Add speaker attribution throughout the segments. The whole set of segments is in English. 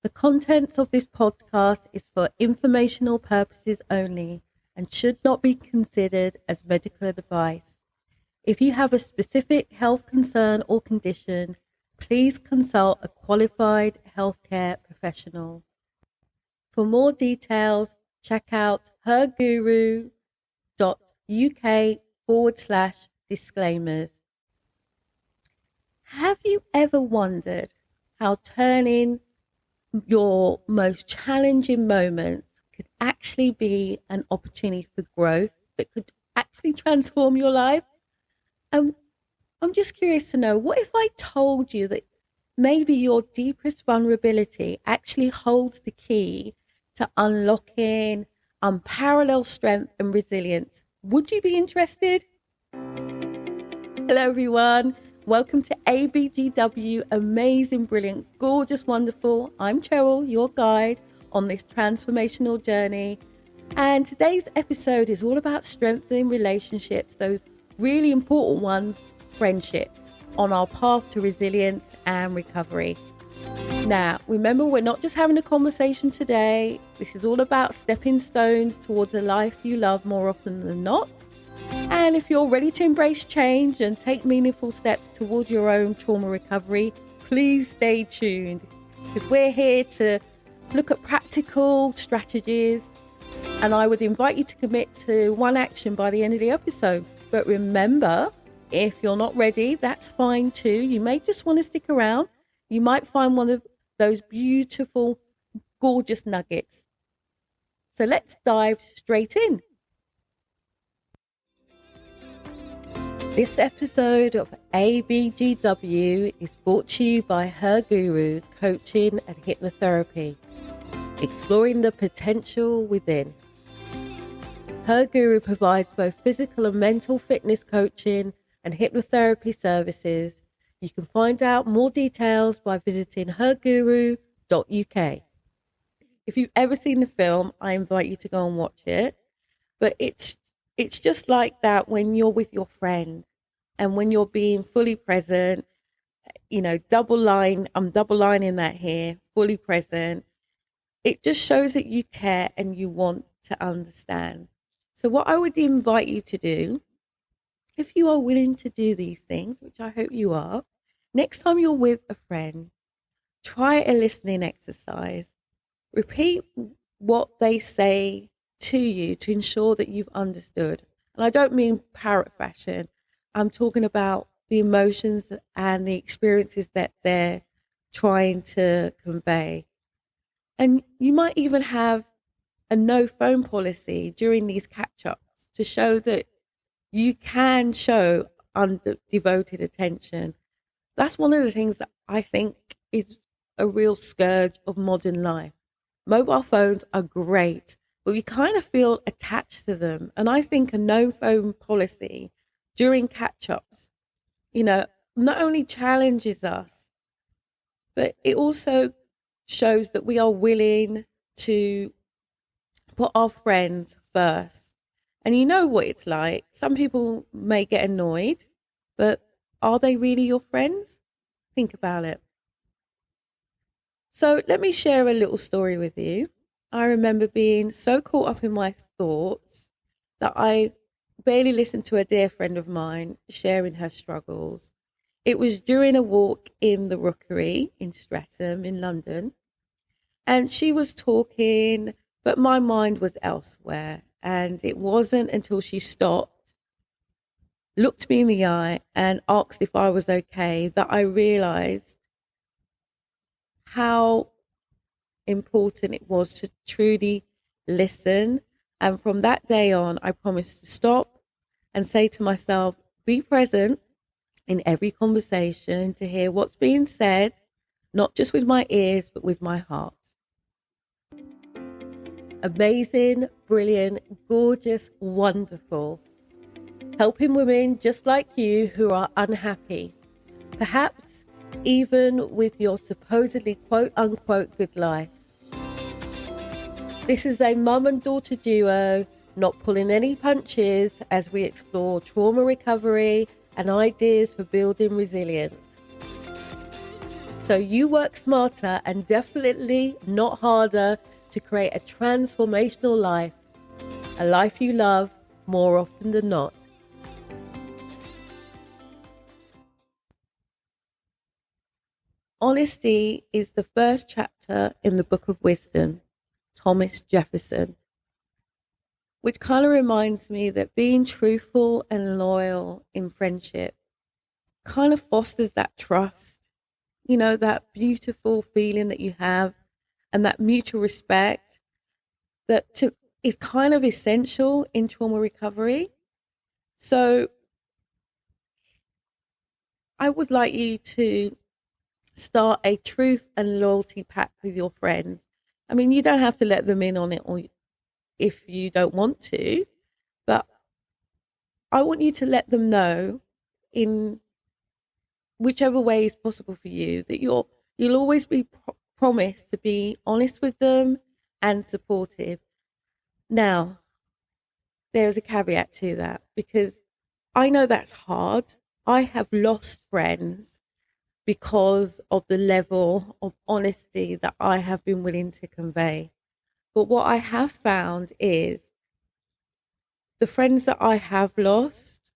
Speaker 1: The contents of this podcast is for informational purposes only and should not be considered as medical advice. If you have a specific health concern or condition, please consult a qualified healthcare professional. For more details, check out herguru.uk/disclaimers. Have you ever wondered how turning your most challenging moments could actually be an opportunity for growth that could actually transform your life? I'm just curious to know, what if I told you that maybe your deepest vulnerability actually holds the key to unlocking unparalleled strength and resilience? Would you be interested? Hello, everyone. Welcome to ABGW, amazing, brilliant, gorgeous, wonderful. I'm Cheryl, your guide on this transformational journey. And today's episode is all about strengthening relationships, those really important ones, friendships, on our path to resilience and recovery. Now, remember, we're not just having a conversation today. This is all about stepping stones towards a life you love more often than not. And if you're ready to embrace change and take meaningful steps towards your own trauma recovery, please stay tuned, because we're here to look at practical strategies, and I would invite you to commit to one action by the end of the episode. But remember, if you're not ready, that's fine too. You may just want to stick around. You might find one of those beautiful, gorgeous nuggets. So let's dive straight in. This episode of ABGW is brought to you by Her Guru Coaching and Hypnotherapy, exploring the potential within. Her Guru provides both physical and mental fitness coaching and hypnotherapy services. You can find out more details by visiting herguru.uk. If you've ever seen the film, I invite you to go and watch it. But it's just like that when you're with your friend and when you're being fully present, I'm double lining that here, fully present. It just shows that you care and you want to understand. So what I would invite you to do, if you are willing to do these things, which I hope you are, next time you're with a friend, try a listening exercise. Repeat what they say to you to ensure that you've understood. And I don't mean parrot fashion. I'm talking about the emotions and the experiences that they're trying to convey. And you might even have a no phone policy during these catch-ups to show that you can show devoted attention. That's one of the things that I think is a real scourge of modern life. Mobile phones are great, but we kind of feel attached to them. And I think a no phone policy during catch-ups, not only challenges us, but it also shows that we are willing to put our friends first. And you know what it's like. Some people may get annoyed, but are they really your friends? Think about it. So let me share a little story with you. I remember being so caught up in my thoughts that I barely listened to a dear friend of mine sharing her struggles. It was during a walk in the Rookery in Streatham in London. And she was talking, but my mind was elsewhere. And it wasn't until she stopped, looked me in the eye and asked if I was okay, that I realized how important it was to truly listen. And from that day on, I promised to stop and say to myself, be present in every conversation to hear what's being said, not just with my ears, but with my heart. Amazing, brilliant, gorgeous, wonderful. Helping women just like you who are unhappy, perhaps even with your supposedly quote unquote good life. This is a mum and daughter duo, not pulling any punches as we explore trauma recovery and ideas for building resilience. So you work smarter and definitely not harder to create a transformational life, a life you love more often than not. Honesty is the first chapter in the Book of Wisdom, Thomas Jefferson, which kind of reminds me that being truthful and loyal in friendship kind of fosters that trust, that beautiful feeling that you have and that mutual respect is kind of essential in trauma recovery. So I would like you to start a truth and loyalty pact with your friends. I mean, you don't have to let them in on it or if you don't want to, but I want you to let them know in whichever way is possible for you that you'll always be promised to be honest with them and supportive. Now, there's a caveat to that because I know that's hard. I have lost friends because of the level of honesty that I have been willing to convey. But what I have found is the friends that I have lost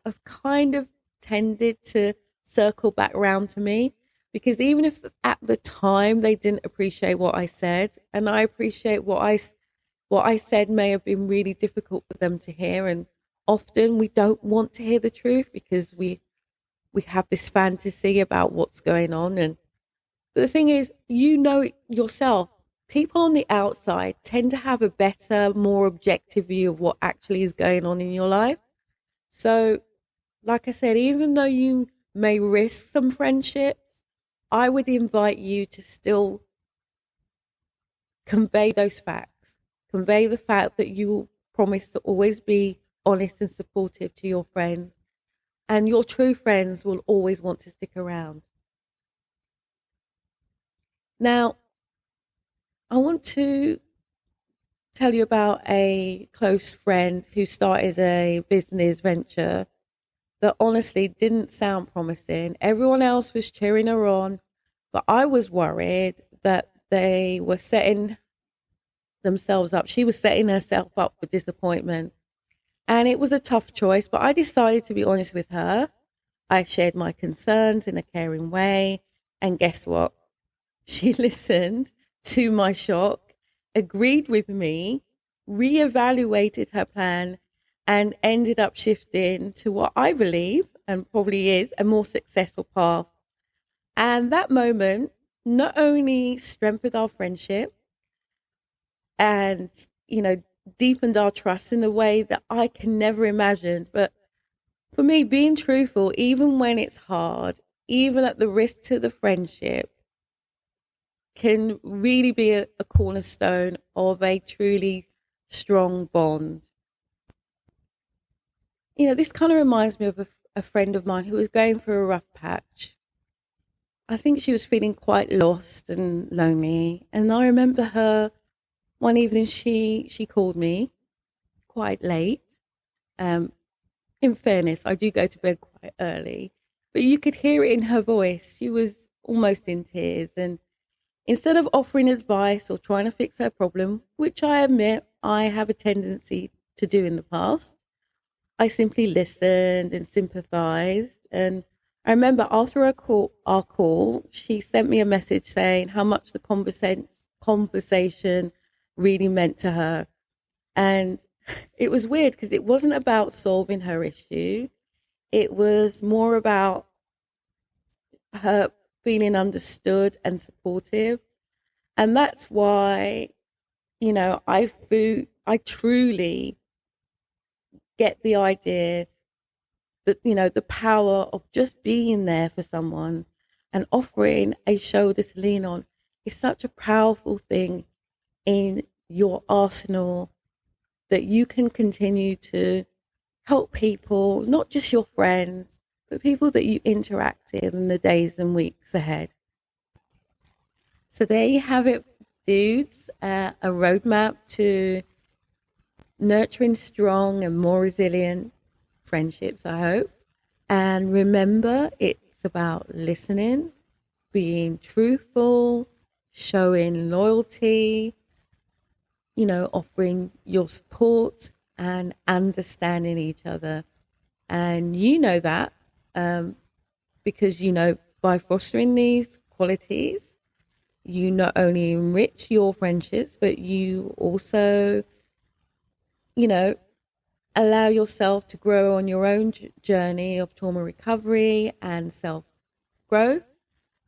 Speaker 1: have kind of tended to circle back around to me because even if at the time they didn't appreciate what I said, and I appreciate what I said may have been really difficult for them to hear, and often we don't want to hear the truth because we have this fantasy about what's going on. And but the thing is, yourself, people on the outside tend to have a better, more objective view of what actually is going on in your life. So, like I said, even though you may risk some friendships, I would invite you to still convey those facts. Convey the fact that you promise to always be honest and supportive to your friends. And your true friends will always want to stick around. Now, I want to tell you about a close friend who started a business venture that honestly didn't sound promising. Everyone else was cheering her on, but I was worried that they were setting themselves up. She was setting herself up for disappointment. And it was a tough choice, but I decided to be honest with her. I shared my concerns in a caring way. And guess what? She listened to my shock, agreed with me, reevaluated her plan, and ended up shifting to what I believe, and probably is, a more successful path. And that moment not only strengthened our friendship and, deepened our trust in a way that I can never imagine, but for me, being truthful, even when it's hard, even at the risk to the friendship, can really be a cornerstone of a truly strong bond. This kind of reminds me of a friend of mine who was going through a rough patch. I think she was feeling quite lost and lonely. And I remember her one evening, she called me quite late. In fairness, I do go to bed quite early, but you could hear it in her voice. She was almost in tears. And instead of offering advice or trying to fix her problem, which I admit I have a tendency to do in the past, I simply listened and sympathized. And I remember after our call, she sent me a message saying how much the conversation really meant to her. And it was weird because it wasn't about solving her issue. It was more about her feeling understood and supportive. And that's why, I truly get the idea that, the power of just being there for someone and offering a shoulder to lean on is such a powerful thing in your arsenal that you can continue to help people, not just your friends, but people that you interact with in the days and weeks ahead. So there you have it, dudes, a roadmap to nurturing strong and more resilient friendships, I hope. And remember, it's about listening, being truthful, showing loyalty, offering your support and understanding each other. And that because, by fostering these qualities, you not only enrich your friendships, but you also, allow yourself to grow on your own journey of trauma recovery and self-growth.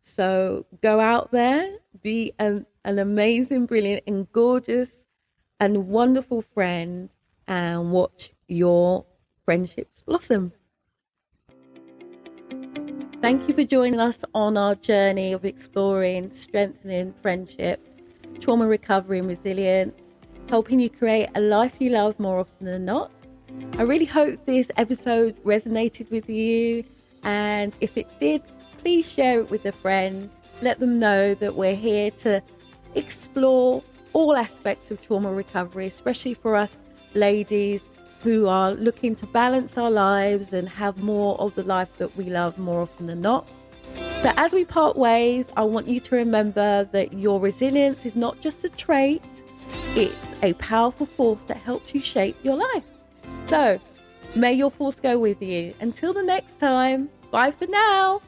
Speaker 1: So go out there, be an amazing, brilliant and gorgeous and wonderful friend, and watch your friendships blossom. Thank you for joining us on our journey of exploring, strengthening friendship, trauma recovery and resilience, helping you create a life you love more often than not. I really hope this episode resonated with you, and if it did, please share it with a friend. Let them know that we're here to explore all aspects of trauma recovery, especially for us ladies who are looking to balance our lives and have more of the life that we love more often than not. So as we part ways, I want you to remember that your resilience is not just a trait, it's a powerful force that helps you shape your life. So may your force go with you. Until the next time, bye for now.